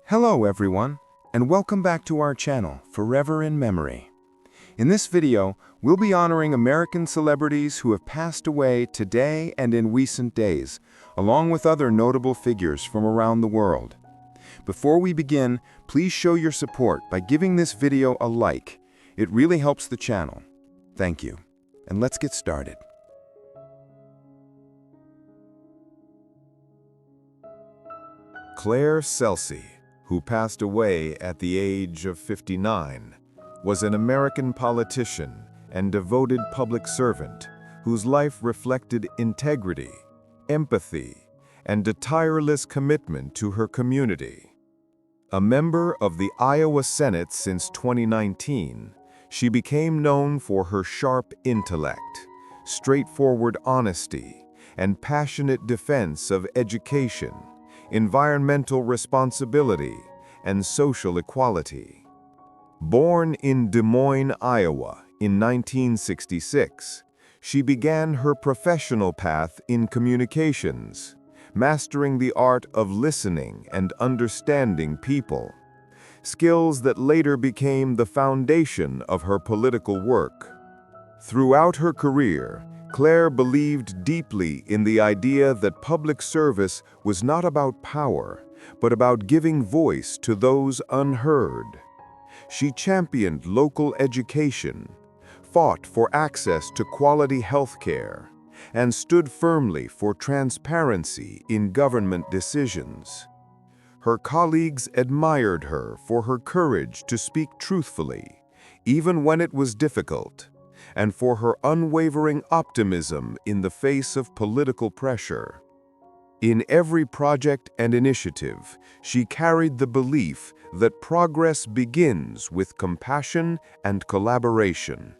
Hello everyone, and welcome back to our channel, Forever in Memory. In this video, we'll be honoring American celebrities who have passed away today and in recent days, along with other notable figures from around the world. Before we begin, please show your support by giving this video a like. It really helps the channel. Thank you. And let's get started. Claire Celsey, who passed away at the age of 59, was an American politician and devoted public servant whose life reflected integrity, empathy, and a tireless commitment to her community. A member of the Iowa Senate since 2019, she became known for her sharp intellect, straightforward honesty, and passionate defense of education, environmental responsibility, and social equality. Born in Des Moines, Iowa, in 1966, she began her professional path in communications, mastering the art of listening and understanding people, skills that later became the foundation of her political work. Throughout her career, Claire believed deeply in the idea that public service was not about power, but about giving voice to those unheard. She championed local education, fought for access to quality health care, and stood firmly for transparency in government decisions. Her colleagues admired her for her courage to speak truthfully, even when it was difficult, and for her unwavering optimism in the face of political pressure. In every project and initiative, she carried the belief that progress begins with compassion and collaboration.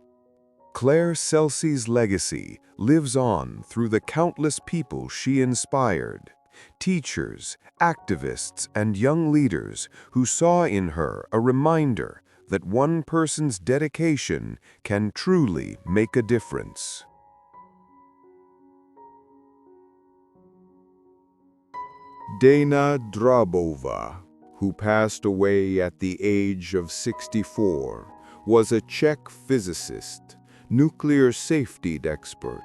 Claire Celsey's legacy lives on through the countless people she inspired, teachers, activists, and young leaders who saw in her a reminder that one person's dedication can truly make a difference. Dana Drabova, who passed away at the age of 64, was a Czech physicist, nuclear safety expert,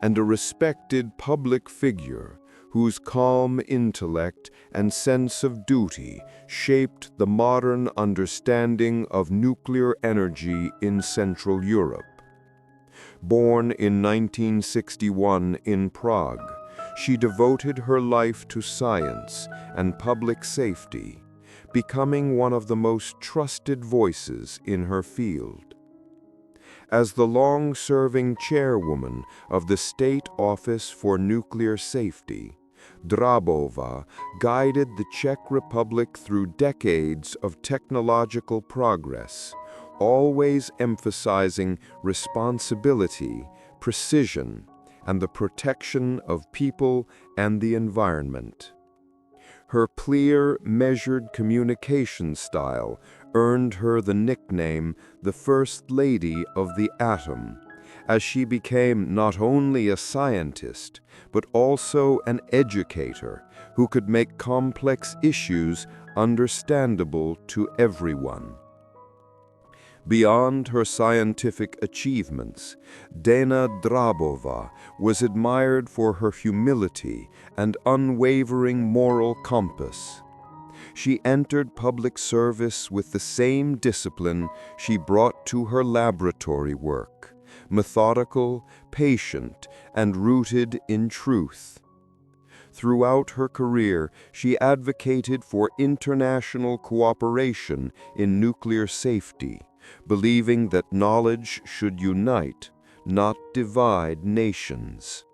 and a respected public figure whose calm intellect and sense of duty shaped the modern understanding of nuclear energy in Central Europe. Born in 1961 in Prague, she devoted her life to science and public safety, becoming one of the most trusted voices in her field. As the long-serving chairwoman of the State Office for Nuclear Safety, Drabova guided the Czech Republic through decades of technological progress, always emphasizing responsibility, precision, and the protection of people and the environment. Her clear, measured communication style earned her the nickname the First Lady of the Atom, as she became not only a scientist, but also an educator who could make complex issues understandable to everyone. Beyond her scientific achievements, Dana Drabova was admired for her humility and unwavering moral compass. She entered public service with the same discipline she brought to her laboratory work, methodical, patient, and rooted in truth. Throughout her career, she advocated for international cooperation in nuclear safety, believing that knowledge should unite, not divide nations.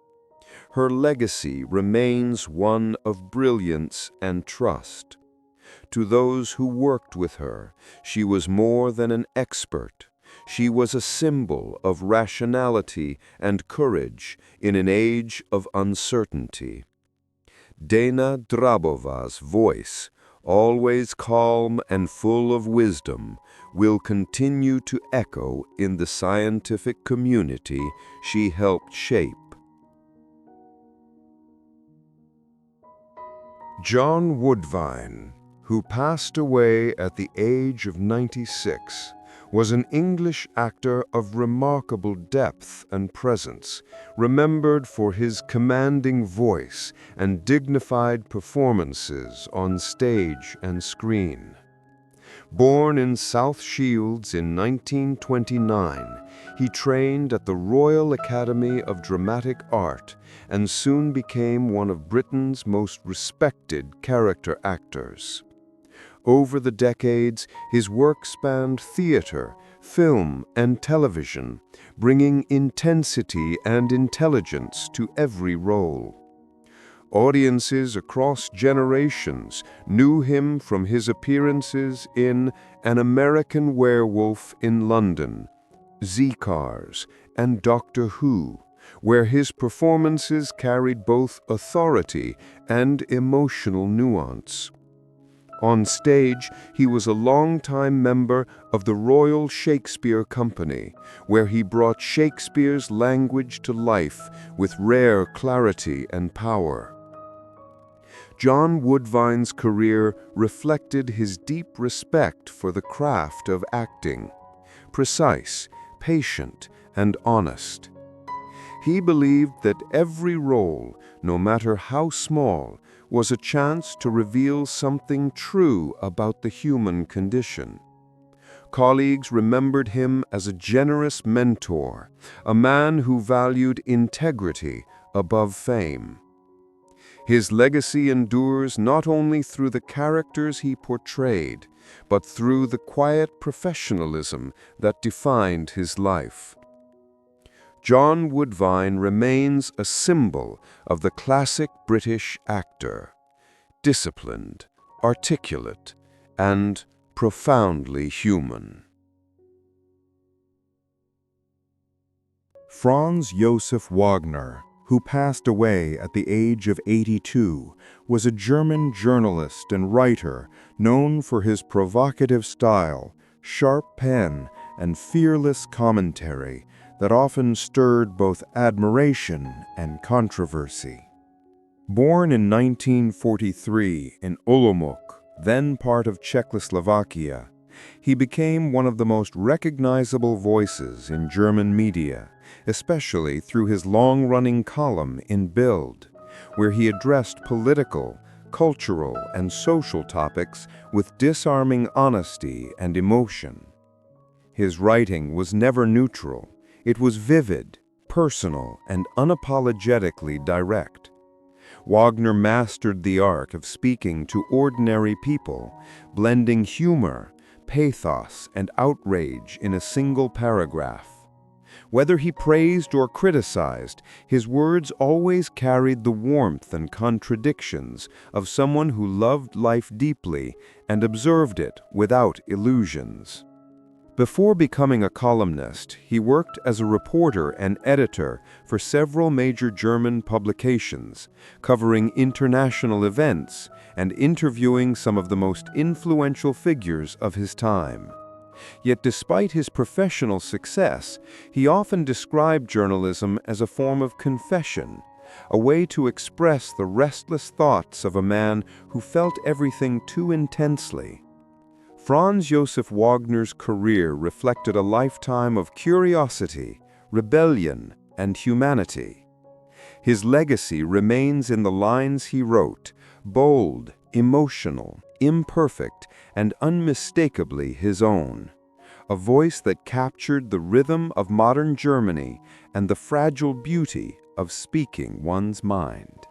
Her legacy remains one of brilliance and trust. To those who worked with her, she was more than an expert. She was a symbol of rationality and courage in an age of uncertainty. Dana Drabova's voice, always calm and full of wisdom, will continue to echo in the scientific community she helped shape. John Woodvine, who passed away at the age of 96, was an English actor of remarkable depth and presence, remembered for his commanding voice and dignified performances on stage and screen. Born in South Shields in 1929, he trained at the Royal Academy of Dramatic Art and soon became one of Britain's most respected character actors. Over the decades, his work spanned theater, film, and television, bringing intensity and intelligence to every role. Audiences across generations knew him from his appearances in An American Werewolf in London, Z-Cars, and Doctor Who, where his performances carried both authority and emotional nuance. On stage, he was a longtime member of the Royal Shakespeare Company, where he brought Shakespeare's language to life with rare clarity and power. John Woodvine's career reflected his deep respect for the craft of acting, precise, patient, and honest. He believed that every role, no matter how small, was a chance to reveal something true about the human condition. Colleagues remembered him as a generous mentor, a man who valued integrity above fame. His legacy endures not only through the characters he portrayed, but through the quiet professionalism that defined his life. John Woodvine remains a symbol of the classic British actor, disciplined, articulate, and profoundly human. Franz Josef Wagner, who passed away at the age of 82, was a German journalist and writer known for his provocative style, sharp pen, and fearless commentary that often stirred both admiration and controversy. Born in 1943 in Olomouc, then part of Czechoslovakia, he became one of the most recognizable voices in German media, especially through his long-running column in Bild, where he addressed political, cultural, and social topics with disarming honesty and emotion. His writing was never neutral. It was vivid, personal, and unapologetically direct. Wagner mastered the art of speaking to ordinary people, blending humor, pathos, and outrage in a single paragraph. Whether he praised or criticized, his words always carried the warmth and contradictions of someone who loved life deeply and observed it without illusions. Before becoming a columnist, he worked as a reporter and editor for several major German publications, covering international events and interviewing some of the most influential figures of his time. Yet despite his professional success, he often described journalism as a form of confession, a way to express the restless thoughts of a man who felt everything too intensely. Franz Josef Wagner's career reflected a lifetime of curiosity, rebellion, and humanity. His legacy remains in the lines he wrote, bold, emotional, imperfect, and unmistakably his own. A voice that captured the rhythm of modern Germany and the fragile beauty of speaking one's mind.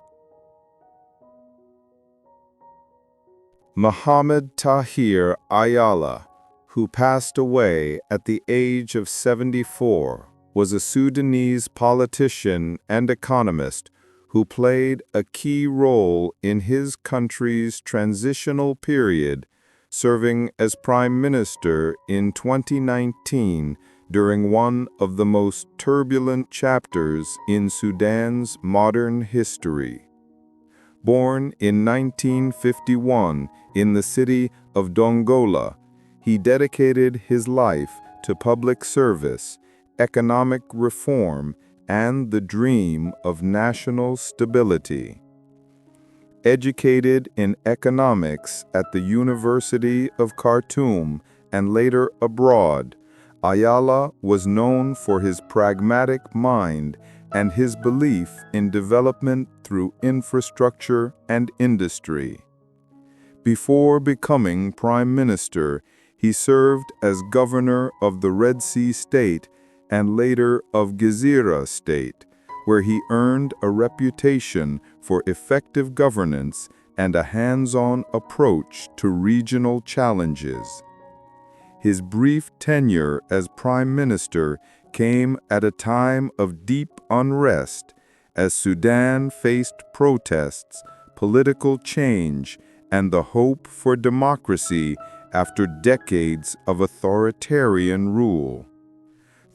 Muhammad Tahir Ayala, who passed away at the age of 74, was a Sudanese politician and economist who played a key role in his country's transitional period, serving as Prime Minister in 2019 during one of the most turbulent chapters in Sudan's modern history. Born in 1951 in the city of Dongola, he dedicated his life to public service, economic reform, and the dream of national stability. Educated in economics at the University of Khartoum and later abroad, Ayala was known for his pragmatic mind and his belief in development through infrastructure and industry. Before becoming prime minister, he served as governor of the Red Sea State and later of Gezira State, where he earned a reputation for effective governance and a hands-on approach to regional challenges. His brief tenure as prime minister came at a time of deep unrest as Sudan faced protests, political change, and the hope for democracy after decades of authoritarian rule.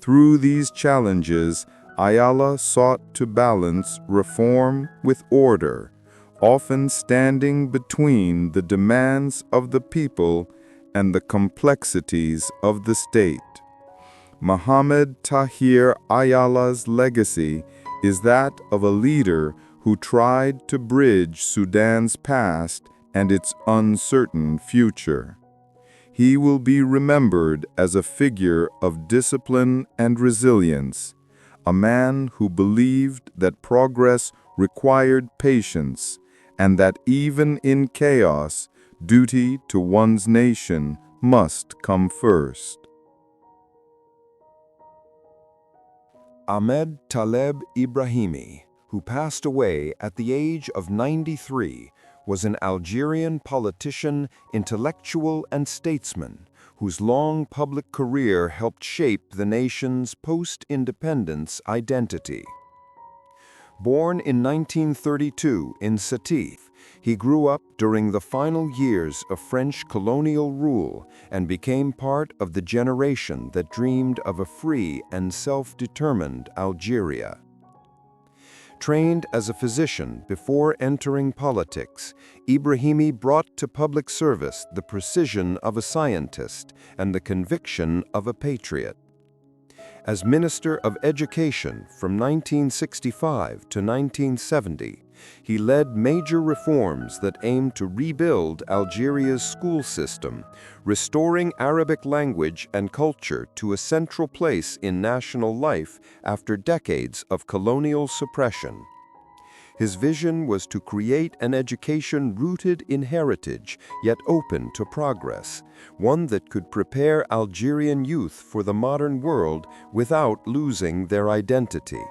Through these challenges, Ayala sought to balance reform with order, often standing between the demands of the people and the complexities of the state. Mohamed Tahir Ayala's legacy is that of a leader who tried to bridge Sudan's past and its uncertain future. He will be remembered as a figure of discipline and resilience, a man who believed that progress required patience and that even in chaos, duty to one's nation must come first. Ahmed Taleb Ibrahimi, who passed away at the age of 93, was an Algerian politician, intellectual, and statesman whose long public career helped shape the nation's post-independence identity. Born in 1932 in Sétif, he grew up during the final years of French colonial rule and became part of the generation that dreamed of a free and self-determined Algeria. Trained as a physician before entering politics, Ibrahimi brought to public service the precision of a scientist and the conviction of a patriot. As Minister of Education from 1965 to 1970, he led major reforms that aimed to rebuild Algeria's school system, restoring Arabic language and culture to a central place in national life after decades of colonial suppression. His vision was to create an education rooted in heritage, yet open to progress, one that could prepare Algerian youth for the modern world without losing their identity.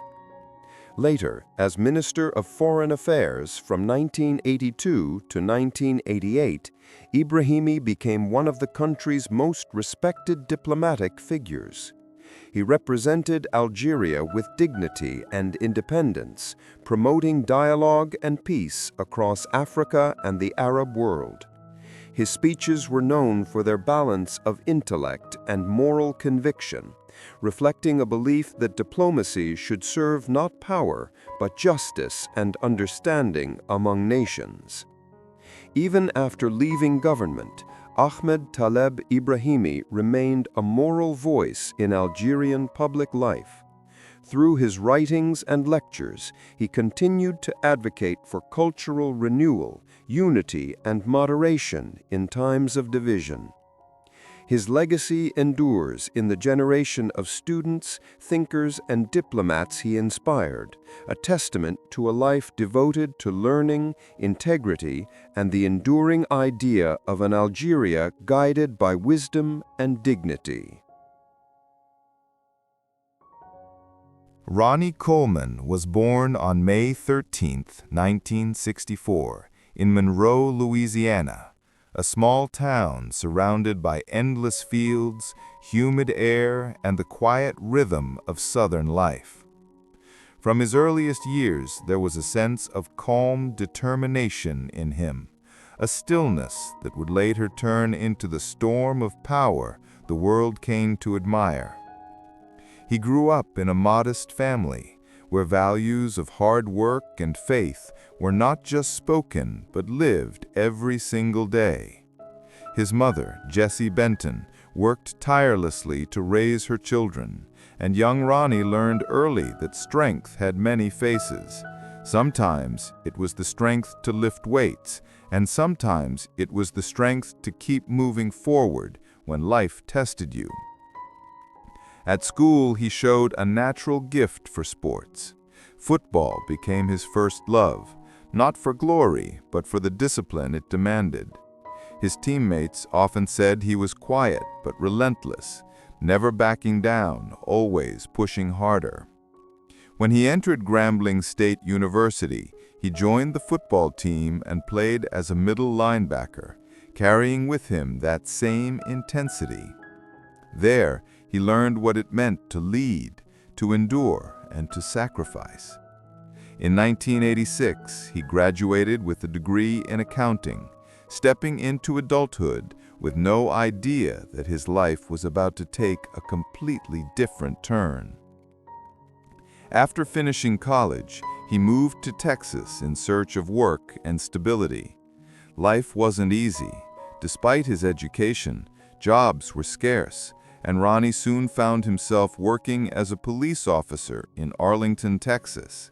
Later, as Minister of Foreign Affairs from 1982 to 1988, Ibrahimi became one of the country's most respected diplomatic figures. He represented Algeria with dignity and independence, promoting dialogue and peace across Africa and the Arab world. His speeches were known for their balance of intellect and moral conviction, reflecting a belief that diplomacy should serve not power, but justice and understanding among nations. Even after leaving government, Ahmed Taleb Ibrahimi remained a moral voice in Algerian public life. Through his writings and lectures, he continued to advocate for cultural renewal, unity, and moderation in times of division. His legacy endures in the generation of students, thinkers, and diplomats he inspired, a testament to a life devoted to learning, integrity, and the enduring idea of an Algeria guided by wisdom and dignity. Ronnie Coleman was born on May 13, 1964, in Monroe, Louisiana, a small town surrounded by endless fields, humid air, and the quiet rhythm of Southern life. From his earliest years, there was a sense of calm determination in him, a stillness that would later turn into the storm of power the world came to admire. He grew up in a modest family, where values of hard work and faith were not just spoken but lived every single day. His mother, Jessie Benton, worked tirelessly to raise her children, and young Ronnie learned early that strength had many faces. Sometimes it was the strength to lift weights, and sometimes it was the strength to keep moving forward when life tested you. At school, he showed a natural gift for sports. Football became his first love, not for glory, but for the discipline it demanded. His teammates often said he was quiet but relentless, never backing down, always pushing harder. When he entered Grambling State University, he joined the football team and played as a middle linebacker, carrying with him that same intensity. There, he learned what it meant to lead, to endure, and to sacrifice. In 1986, he graduated with a degree in accounting, stepping into adulthood with no idea that his life was about to take a completely different turn. After finishing college, he moved to Texas in search of work and stability. Life wasn't easy. Despite his education, jobs were scarce, and Ronnie soon found himself working as a police officer in Arlington, Texas.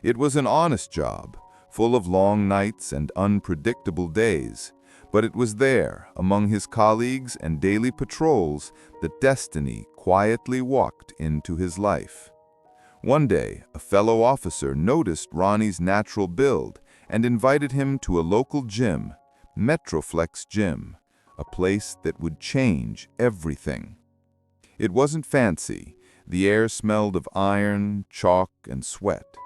It was an honest job, full of long nights and unpredictable days, but it was there, among his colleagues and daily patrols, that destiny quietly walked into his life. One day, a fellow officer noticed Ronnie's natural build and invited him to a local gym, Metroflex Gym, a place that would change everything. It wasn't fancy. The air smelled of iron, chalk, and sweat.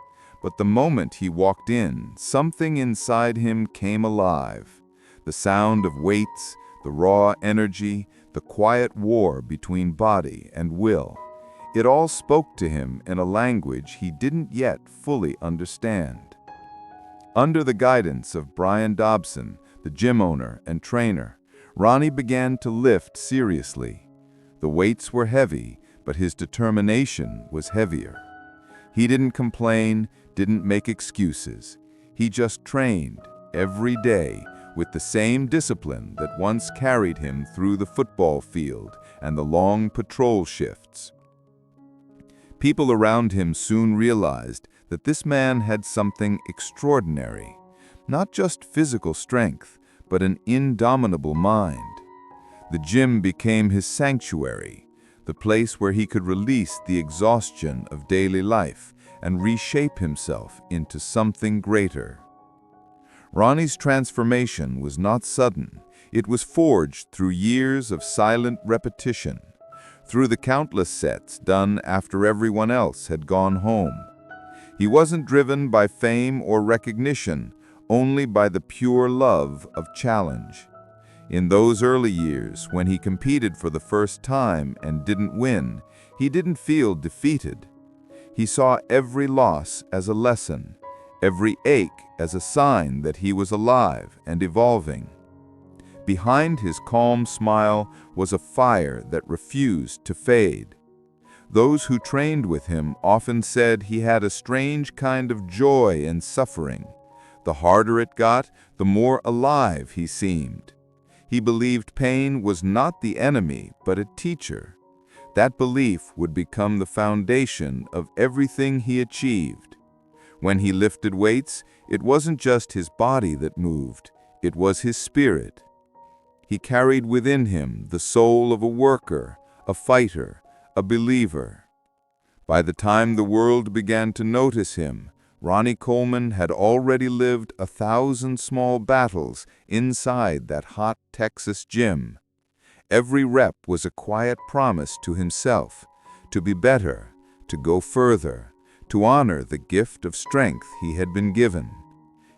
But the moment he walked in, something inside him came alive. The sound of weights, the raw energy, the quiet war between body and will. It all spoke to him in a language he didn't yet fully understand. Under the guidance of Brian Dobson, the gym owner and trainer, Ronnie began to lift seriously. The weights were heavy, but his determination was heavier. He didn't complain, didn't make excuses. He just trained every day with the same discipline that once carried him through the football field and the long patrol shifts. People around him soon realized that this man had something extraordinary, not just physical strength, but an indomitable mind. The gym became his sanctuary, the place where he could release the exhaustion of daily life and reshape himself into something greater. Ronnie's transformation was not sudden. It was forged through years of silent repetition, through the countless sets done after everyone else had gone home. He wasn't driven by fame or recognition, only by the pure love of challenge. In those early years, when he competed for the first time and didn't win, he didn't feel defeated. He saw every loss as a lesson, every ache as a sign that he was alive and evolving. Behind his calm smile was a fire that refused to fade. Those who trained with him often said he had a strange kind of joy in suffering. The harder it got, the more alive he seemed. He believed pain was not the enemy, but a teacher. That belief would become the foundation of everything he achieved. When he lifted weights, it wasn't just his body that moved, it was his spirit. He carried within him the soul of a worker, a fighter, a believer. By the time the world began to notice him, Ronnie Coleman had already lived 1,000 small battles inside that hot Texas gym. Every rep was a quiet promise to himself, to be better, to go further, to honor the gift of strength he had been given.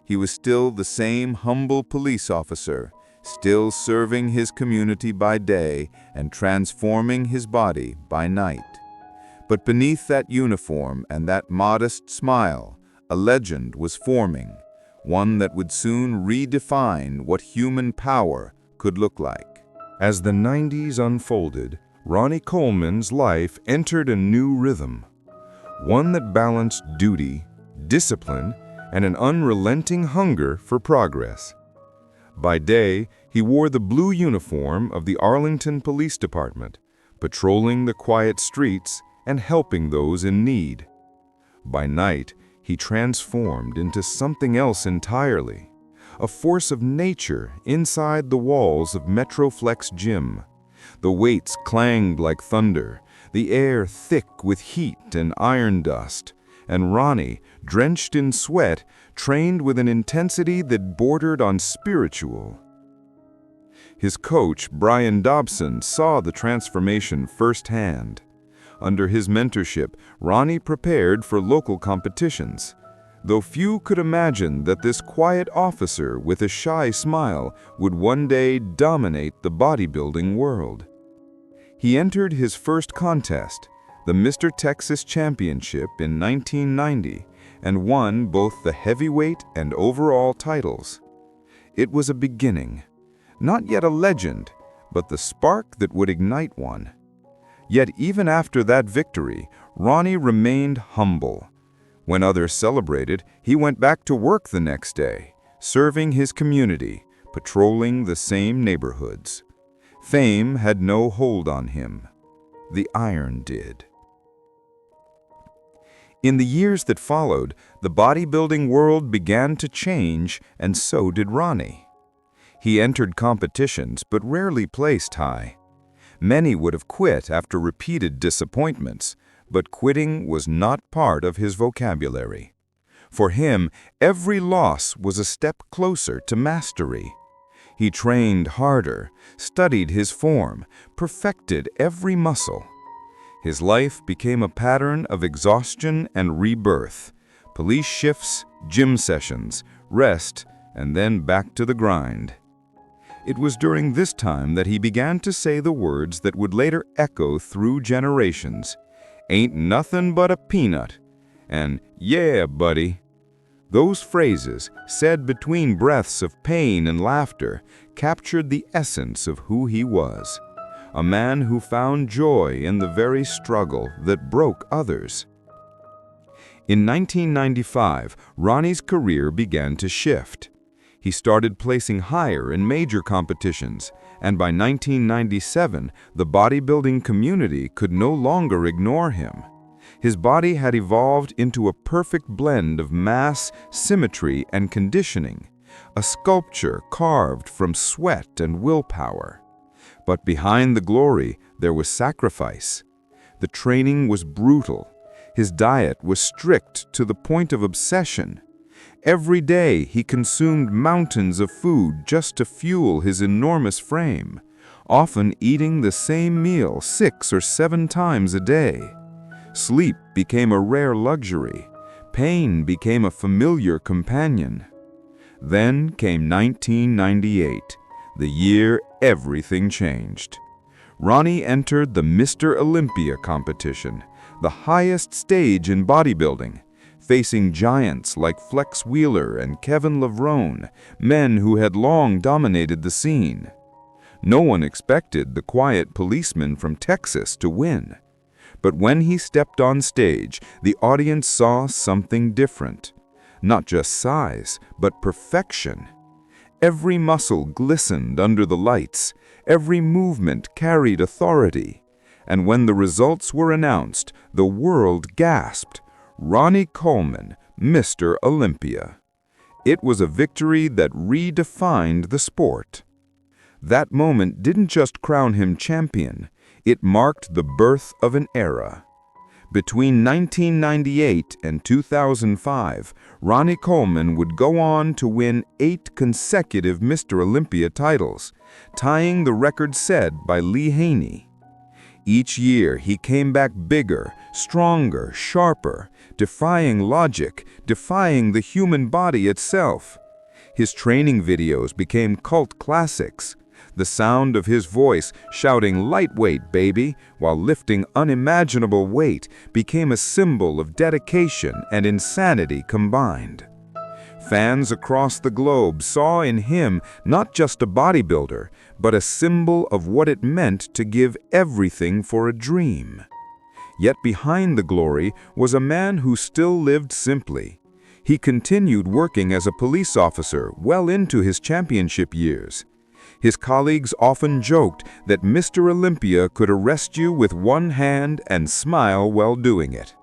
He was still the same humble police officer, still serving his community by day and transforming his body by night. But beneath that uniform and that modest smile, a legend was forming, one that would soon redefine what human power could look like. As the 90s unfolded, Ronnie Coleman's life entered a new rhythm, one that balanced duty, discipline, and an unrelenting hunger for progress. By day, he wore the blue uniform of the Arlington Police Department, patrolling the quiet streets and helping those in need. By night, he transformed into something else entirely, a force of nature inside the walls of Metroflex Gym. The weights clanged like thunder, the air thick with heat and iron dust, and Ronnie, drenched in sweat, trained with an intensity that bordered on spiritual. His coach, Brian Dobson, saw the transformation firsthand. Under his mentorship, Ronnie prepared for local competitions, though few could imagine that this quiet officer with a shy smile would one day dominate the bodybuilding world. He entered his first contest, the Mr. Texas Championship in 1990, and won both the heavyweight and overall titles. It was a beginning, not yet a legend, but the spark that would ignite one. Yet even after that victory, Ronnie remained humble. When others celebrated, he went back to work the next day, serving his community, patrolling the same neighborhoods. Fame had no hold on him. The iron did. In the years that followed, the bodybuilding world began to change, and so did Ronnie. He entered competitions but rarely placed high. Many would have quit after repeated disappointments, but quitting was not part of his vocabulary. For him, every loss was a step closer to mastery. He trained harder, studied his form, perfected every muscle. His life became a pattern of exhaustion and rebirth, police shifts, gym sessions, rest, and then back to the grind. It was during this time that he began to say the words that would later echo through generations. "Ain't nothing but a peanut," and "Yeah, buddy." Those phrases, said between breaths of pain and laughter, captured the essence of who he was. A man who found joy in the very struggle that broke others. In 1995, Ronnie's career began to shift. He started placing higher in major competitions, and by 1997, the bodybuilding community could no longer ignore him. His body had evolved into a perfect blend of mass, symmetry, and conditioning, a sculpture carved from sweat and willpower. But behind the glory, there was sacrifice. The training was brutal. His diet was strict to the point of obsession. Every day, he consumed mountains of food just to fuel his enormous frame, often eating the same meal 6 or 7 times a day. Sleep became a rare luxury. Pain became a familiar companion. Then came 1998, the year everything changed. Ronnie entered the Mr. Olympia competition, the highest stage in bodybuilding, facing giants like Flex Wheeler and Kevin Levrone, men who had long dominated the scene. No one expected the quiet policeman from Texas to win. But when he stepped on stage, the audience saw something different. Not just size, but perfection. Every muscle glistened under the lights, every movement carried authority. And when the results were announced, the world gasped. Ronnie Coleman, Mr. Olympia. It was a victory that redefined the sport. That moment didn't just crown him champion, it marked the birth of an era. Between 1998 and 2005, Ronnie Coleman would go on to win 8 consecutive Mr. Olympia titles, tying the record set by Lee Haney. Each year, he came back bigger, stronger, sharper, defying logic, defying the human body itself. His training videos became cult classics. The sound of his voice shouting "lightweight, baby," while lifting unimaginable weight became a symbol of dedication and insanity combined. Fans across the globe saw in him not just a bodybuilder, but a symbol of what it meant to give everything for a dream. Yet behind the glory was a man who still lived simply. He continued working as a police officer well into his championship years. His colleagues often joked that Mr. Olympia could arrest you with one hand and smile while doing it.